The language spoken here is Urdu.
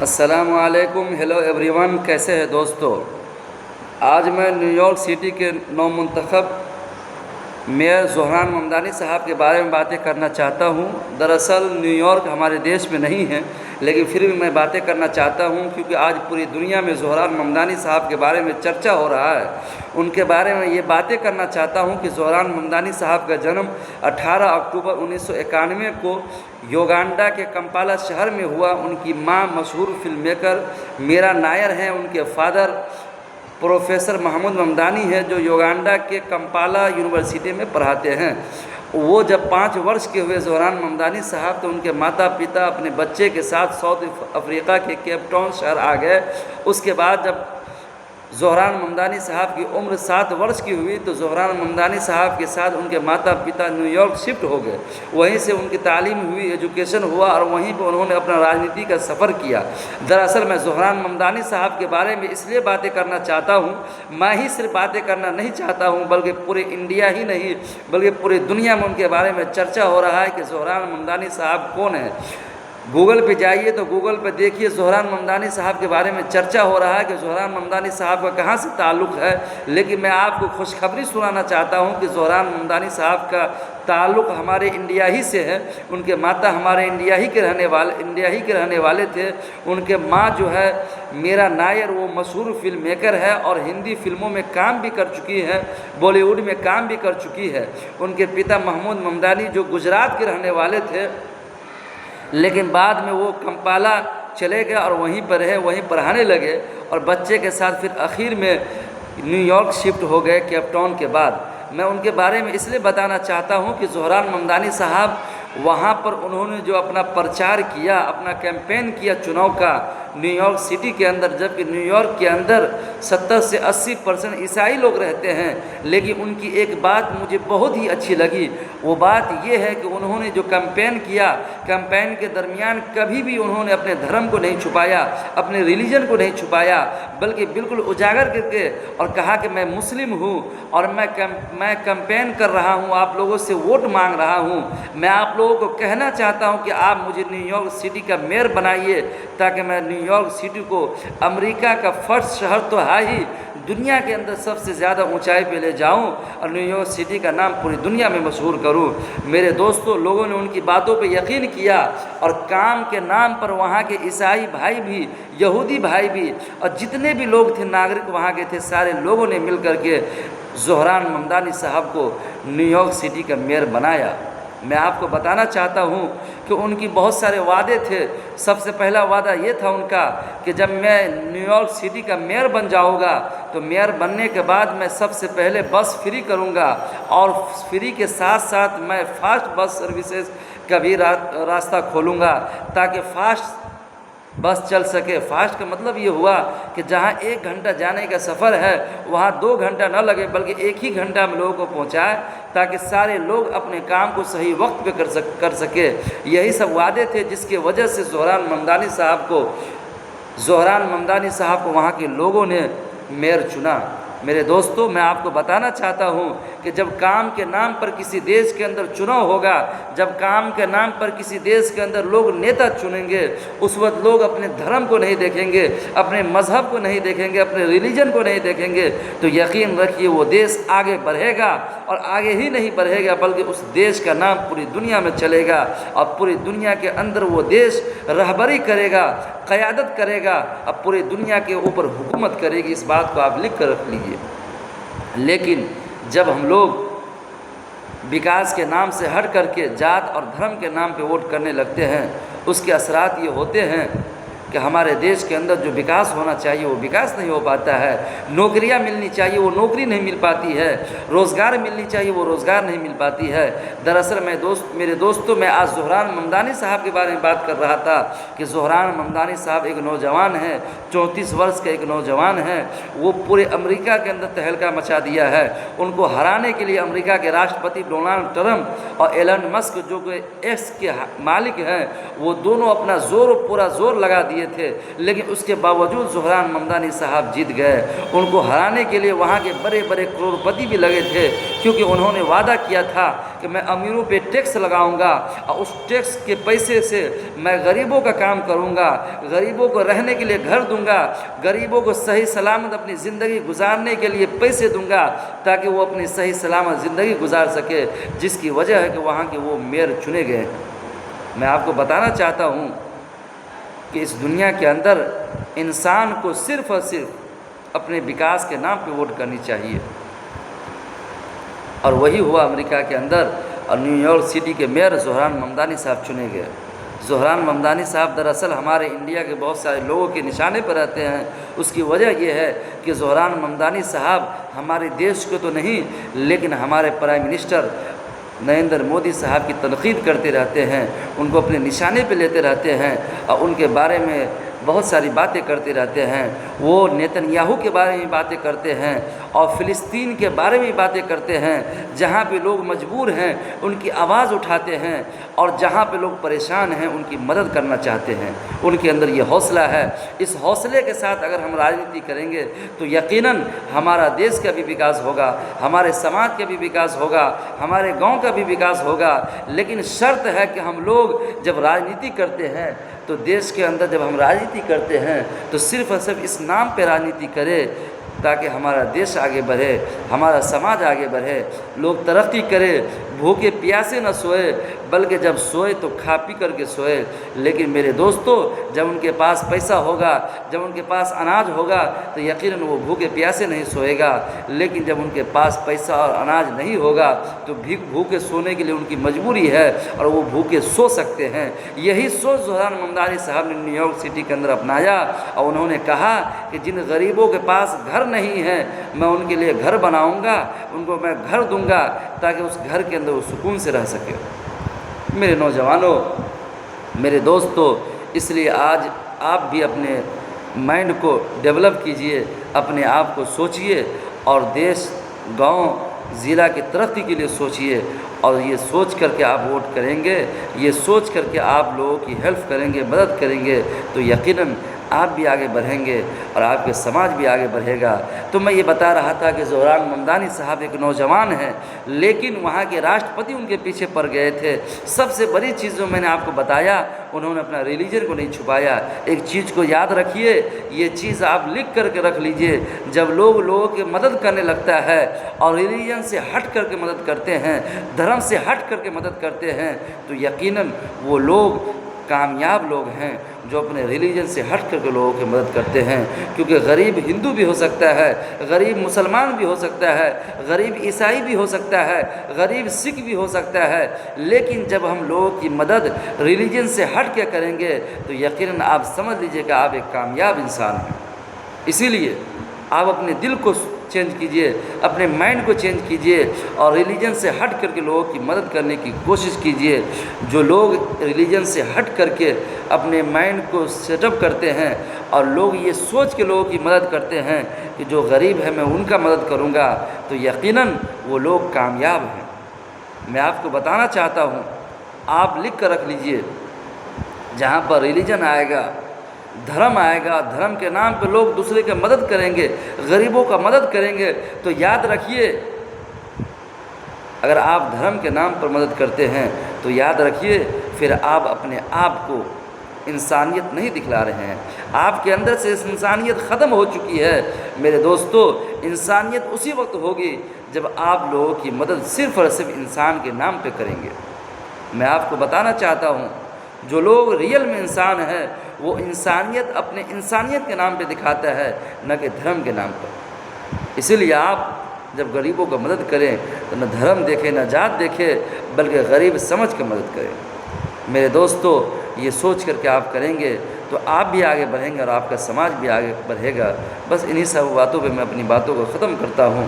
السلام علیکم، ہیلو ایوری ون، کیسے ہیں دوستو؟ آج میں نیو یارک سٹی کے نو منتخب میئر زہران ممدانی صاحب کے بارے میں باتیں کرنا چاہتا ہوں۔ دراصل نیو یارک ہمارے دیش میں نہیں ہے، لیکن پھر بھی میں باتیں کرنا چاہتا ہوں کیونکہ آج پوری دنیا میں زہران ممدانی صاحب کے بارے میں چرچا ہو رہا ہے۔ ان کے بارے میں یہ باتیں کرنا چاہتا ہوں کہ زہران ممدانی صاحب کا جنم 18 اکتوبر 1991 کو یوگانڈا کے کمپالا شہر میں ہوا۔ ان کی ماں مشہور فلم میکر میرا نائر ہیں۔ ان کے فادر پروفیسر محمود ممدانی ہے جو یوگانڈا کے کمپالا یونیورسٹی میں پڑھاتے ہیں۔ وہ جب 5 برس کے ہوئے زہران ممدانی صاحب تو ان کے ماتا پتا اپنے بچے کے ساتھ ساؤتھ افریقہ کے کیپ ٹاؤن شہر آ گئے۔ اس کے بعد جب زہران ممدانی صاحب کی عمر 7 برس کی ہوئی تو زہران ممدانی صاحب کے ساتھ ان کے ماتا پتا نیو یارک شفٹ ہو گئے۔ وہیں سے ان کی تعلیم ہوئی، ایجوکیشن ہوا اور وہیں پہ انہوں نے اپنا راجنیتی کا سفر کیا۔ دراصل میں زہران ممدانی صاحب کے بارے میں اس لیے باتیں کرنا چاہتا ہوں، میں ہی صرف باتیں کرنا نہیں چاہتا ہوں بلکہ پورے انڈیا ہی نہیں بلکہ پوری دنیا میں ان کے بارے میں چرچا ہو رہا ہے کہ زہران ممدانی صاحب کون ہیں۔ گوگل پہ جائیے تو گوگل پہ دیکھیے زہران ممدانی صاحب کے بارے میں چرچا ہو رہا ہے کہ زہران ممدانی صاحب کا کہاں سے تعلق ہے۔ لیکن میں آپ کو خوشخبری سنانا چاہتا ہوں کہ زہران ممدانی صاحب کا تعلق ہمارے انڈیا ہی سے ہے۔ ان کے ماتا ہمارے انڈیا ہی کے رہنے والے تھے۔ ان کے ماں جو ہے میرا نائر، وہ مشہور فلم میکر ہے اور ہندی فلموں میں کام بھی کر چکی ہے، بالی ووڈ میں کام بھی کر چکی ہے۔ ان کے پتا محمود ممدانی جو گجرات کے رہنے والے تھے، لیکن بعد میں وہ کمپالا چلے گئے اور وہیں پر رہے، وہیں پڑھانے لگے اور بچے کے ساتھ پھر آخر میں نیو یارک شفٹ ہو گئے کیپ ٹاؤن کے بعد۔ میں ان کے بارے میں اس لیے بتانا چاہتا ہوں کہ زہران ممدانی صاحب وہاں پر انہوں نے جو اپنا پرچار کیا، اپنا کیمپین کیا چناؤ کا نیو یارک سٹی کے اندر، جبکہ نیو یارک کے اندر 70 سے 80% عیسائی لوگ رہتے ہیں، لیکن ان کی ایک بات مجھے بہت ہی اچھی لگی۔ وہ بات یہ ہے کہ انہوں نے جو کیمپین کیا، کیمپین کے درمیان کبھی بھی انہوں نے اپنے دھرم کو نہیں چھپایا، اپنے ریلیجن کو نہیں چھپایا، بلکہ بالکل اجاگر کر کے اور کہا کہ میں مسلم ہوں اور میں کیمپین کر رہا ہوں، آپ لوگوں سے ووٹ مانگ رہا ہوں۔ میں آپ لوگوں کو کہنا چاہتا ہوں کہ آپ مجھے نیو یارک سٹی کا میئر بنائیے تاکہ میں نیو یارک سٹی کو امریکہ کا فرسٹ شہر تو ہے ہی، دنیا کے اندر سب سے زیادہ اونچائی پہ لے جاؤں اور نیو یارک سٹی کا نام پوری دنیا میں مشہور کروں۔ میرے دوستوں، لوگوں نے ان کی باتوں پہ یقین کیا اور کام کے نام پر وہاں کے عیسائی بھائی بھی، یہودی بھائی بھی اور جتنے بھی لوگ تھے ناگرک وہاں کے تھے، سارے لوگوں نے مل کر کے زہران ممدانی صاحب کو نیو یارک سٹی کا میئر بنایا۔ میں آپ کو بتانا چاہتا ہوں کہ ان کی بہت سارے وعدے تھے۔ سب سے پہلا وعدہ یہ تھا ان کا کہ جب میں نیو یارک سٹی کا میئر بن جاؤں گا تو میئر بننے کے بعد میں سب سے پہلے بس فری کروں گا اور فری کے ساتھ ساتھ میں فاسٹ بس سروسز کا بھی راستہ کھولوں گا تاکہ فاسٹ بس چل سکے۔ فاسٹ کا مطلب یہ ہوا کہ جہاں 1 گھنٹہ جانے کا سفر ہے وہاں 2 گھنٹہ نہ لگے بلکہ 1 ہی گھنٹہ میں لوگوں کو پہنچائے تاکہ سارے لوگ اپنے کام کو صحیح وقت پہ کر سکے۔ یہی سب وعدے تھے جس کی وجہ سے زہران ممدانی صاحب کو وہاں کے لوگوں نے میئر چنا۔ میرے دوستو، میں آپ کو بتانا چاہتا ہوں کہ جب کام کے نام پر کسی دیش کے اندر چناؤ ہوگا، جب کام کے نام پر کسی دیش کے اندر لوگ نیتا چنیں گے، اس وقت لوگ اپنے دھرم کو نہیں دیکھیں گے، اپنے مذہب کو نہیں دیکھیں گے، اپنے ریلیجن کو نہیں دیکھیں گے، تو یقین رکھیے وہ دیش آگے بڑھے گا اور آگے ہی نہیں بڑھے گا بلکہ اس دیش کا نام پوری دنیا میں چلے گا اور پوری دنیا کے اندر وہ دیش رہبری کرے گا، قیادت کرے گا اور پوری دنیا کے اوپر حکومت کرے گی۔ اس بات کو آپ لکھ کر رکھ لیجیے۔ لیکن جب ہم لوگ وکاس کے نام سے ہٹ کر کے ذات اور دھرم کے نام پہ ووٹ کرنے لگتے ہیں، اس کے اثرات یہ ہوتے ہیں کہ ہمارے دیش کے اندر جو وکاس ہونا چاہیے وہ وکاس نہیں ہو پاتا ہے، نوکریاں ملنی چاہیے وہ نوکری نہیں مل پاتی ہے، روزگار ملنی چاہیے وہ روزگار نہیں مل پاتی ہے۔ دراصل میرے دوستوں، میں آج زہران ممدانی صاحب کے بارے میں بات کر رہا تھا کہ زہران ممدانی صاحب ایک نوجوان ہیں، 34 برس کا ایک نوجوان ہے۔ وہ پورے امریکہ کے اندر تہلکہ مچا دیا ہے۔ ان کو ہرانے کے لیے امریکہ کے راشٹرپتی ڈونلڈ ٹرمپ اور ایلن مسک جو کہ ایکس کے مالک ہیں، وہ دونوں اپنا پورا زور لگا دیے دیے تھے، لیکن اس کے باوجود زہران ممدانی صاحب جیت گئے۔ ان کو ہرانے کے لیے وہاں کے بڑے بڑے کروڑپتی بھی لگے تھے، کیونکہ انہوں نے وعدہ کیا تھا کہ میں امیروں پہ ٹیکس لگاؤں گا اور اس ٹیکس کے پیسے سے میں غریبوں کا کام کروں گا، غریبوں کو رہنے کے لیے گھر دوں گا، غریبوں کو صحیح سلامت اپنی زندگی گزارنے کے لیے پیسے دوں گا تاکہ وہ اپنی صحیح سلامت زندگی گزار سکے، جس کی وجہ ہے کہ وہاں کے وہ میئر چنے گئے ہیں۔ میں آپ کو بتانا چاہتا ہوں کہ اس دنیا کے اندر انسان کو صرف اور صرف اپنے وکاس کے نام پہ ووٹ کرنی چاہیے، اور وہی ہوا امریکہ کے اندر، اور نیو یارک سٹی کے میئر زہران ممدانی صاحب چنے گئے۔ زہران ممدانی صاحب دراصل ہمارے انڈیا کے بہت سارے لوگوں کے نشانے پر رہتے ہیں۔ اس کی وجہ یہ ہے کہ زہران ممدانی صاحب ہمارے دیش کو تو نہیں، لیکن ہمارے پرائم منسٹر نریندر مودی صاحب کی تنقید کرتے رہتے ہیں، ان کو اپنے نشانے پہ لیتے رہتے ہیں اور ان کے بارے میں بہت ساری باتیں کرتے رہتے ہیں۔ وہ نیتن یاہو کے بارے میں باتیں کرتے ہیں اور فلسطین کے بارے میں باتیں کرتے ہیں، جہاں پہ لوگ مجبور ہیں ان کی آواز اٹھاتے ہیں، اور جہاں پہ لوگ پریشان ہیں ان کی مدد کرنا چاہتے ہیں۔ ان کے اندر یہ حوصلہ ہے۔ اس حوصلے کے ساتھ اگر ہم راجنیتی کریں گے تو یقیناً ہمارا دیش کا بھی وکاس ہوگا، ہمارے سماج کا بھی وکاس ہوگا، ہمارے گاؤں کا بھی وکاس ہوگا۔ لیکن شرط ہے کہ ہم لوگ جب راجنیتی کرتے ہیں تو دیش کے اندر جب ہم راجنیتی کرتے ہیں تو صرف اور صرف اس نام پہ راجنیتی کرے تاکہ ہمارا دیش آگے بڑھے، ہمارا سماج آگے بڑھے، لوگ ترقی کرے، بھوکے پیاسے نہ سوئے، بلکہ جب سوئے تو کھا پی کر کے سوئے۔ لیکن میرے دوستو، جب ان کے پاس پیسہ ہوگا، جب ان کے پاس اناج ہوگا تو یقیناً وہ بھوکے پیاسے نہیں سوئے گا، لیکن جب ان کے پاس پیسہ اور اناج نہیں ہوگا تو بھوکے سونے کے لیے ان کی مجبوری ہے، اور وہ بھوکے سو سکتے ہیں۔ یہی سوچ زہران ممدانی صاحب نے نیو یارک سٹی کے اندر اپنایا، اور انہوں نے کہا کہ جن غریبوں کے پاس گھر نہیں ہے میں ان کے لیے گھر بناؤں گا، ان کو میں گھر دوں گا تاکہ اس گھر کے اندر وہ سکون سے رہ سکے۔ میرے نوجوانوں، میرے دوستو، اس لیے آج آپ بھی اپنے مائنڈ کو ڈیولپ کیجئے، اپنے آپ کو سوچئے اور دیش، گاؤں، ضلع کی ترقی کے لیے سوچئے، اور یہ سوچ کر کے آپ ووٹ کریں گے، یہ سوچ کر کے آپ لوگوں کی ہیلپ کریں گے، مدد کریں گے تو یقیناً آپ بھی آگے بڑھیں گے اور آپ کے سماج بھی آگے بڑھے گا۔ تو میں یہ بتا رہا تھا کہ زہران ممدانی صاحب ایک نوجوان ہیں، لیکن وہاں کے راشٹرپتی ان کے پیچھے پڑ گئے تھے۔ سب سے بڑی چیز جو میں نے آپ کو بتایا، انہوں نے اپنا ریلیجن کو نہیں چھپایا۔ ایک چیز کو یاد رکھیے، یہ چیز آپ لکھ کر کے رکھ لیجئے، جب لوگ لوگوں کی مدد کرنے لگتا ہے اور ریلیجن سے ہٹ کر کے مدد کرتے ہیں، دھرم سے ہٹ کر کے مدد کرتے ہیں، تو یقیناً وہ لوگ کامیاب لوگ ہیں جو اپنے ریلیجن سے ہٹ کر کے لوگوں کی مدد کرتے ہیں۔ کیونکہ غریب ہندو بھی ہو سکتا ہے، غریب مسلمان بھی ہو سکتا ہے، غریب عیسائی بھی ہو سکتا ہے، غریب سکھ بھی ہو سکتا ہے، لیکن جب ہم لوگوں کی مدد ریلیجن سے ہٹ کے کریں گے تو یقیناً آپ سمجھ لیجئے کہ آپ ایک کامیاب انسان ہیں۔ اسی لیے آپ اپنے دل کو چینج کیجئے، اپنے مائنڈ کو چینج کیجئے اور ریلیجن سے ہٹ کر کے لوگوں کی مدد کرنے کی کوشش کیجئے۔ جو لوگ ریلیجن سے ہٹ کر کے اپنے مائنڈ کو سیٹ اپ کرتے ہیں اور لوگ یہ سوچ کے لوگوں کی مدد کرتے ہیں کہ جو غریب ہے میں ان کا مدد کروں گا، تو یقیناً وہ لوگ کامیاب ہیں۔ میں آپ کو بتانا چاہتا ہوں، آپ لکھ کر رکھ لیجئے، جہاں پر ریلیجن آئے گا، دھرم آئے گا، دھرم کے نام پہ لوگ دوسرے کی مدد کریں گے، غریبوں کا مدد کریں گے، تو یاد رکھیے اگر آپ دھرم کے نام پر مدد کرتے ہیں تو یاد رکھیے پھر آپ اپنے آپ کو انسانیت نہیں دکھلا رہے ہیں، آپ کے اندر سے انسانیت ختم ہو چکی ہے۔ میرے دوستو، انسانیت اسی وقت ہوگی جب آپ لوگوں کی مدد صرف اور صرف انسان کے نام پہ کریں گے۔ میں آپ کو بتانا چاہتا ہوں، جو لوگ ریئل میں انسان ہے وہ انسانیت اپنے انسانیت کے نام پہ دکھاتا ہے، نہ کہ دھرم کے نام پر۔ اسی لیے آپ جب غریبوں کو مدد کریں تو نہ دھرم دیکھیں، نہ ذات دیکھیں، بلکہ غریب سمجھ کے مدد کریں۔ میرے دوستو، یہ سوچ کر کے آپ کریں گے تو آپ بھی آگے بڑھیں گے اور آپ کا سماج بھی آگے بڑھے گا۔ بس انہی سب باتوں پہ میں اپنی باتوں کو ختم کرتا ہوں۔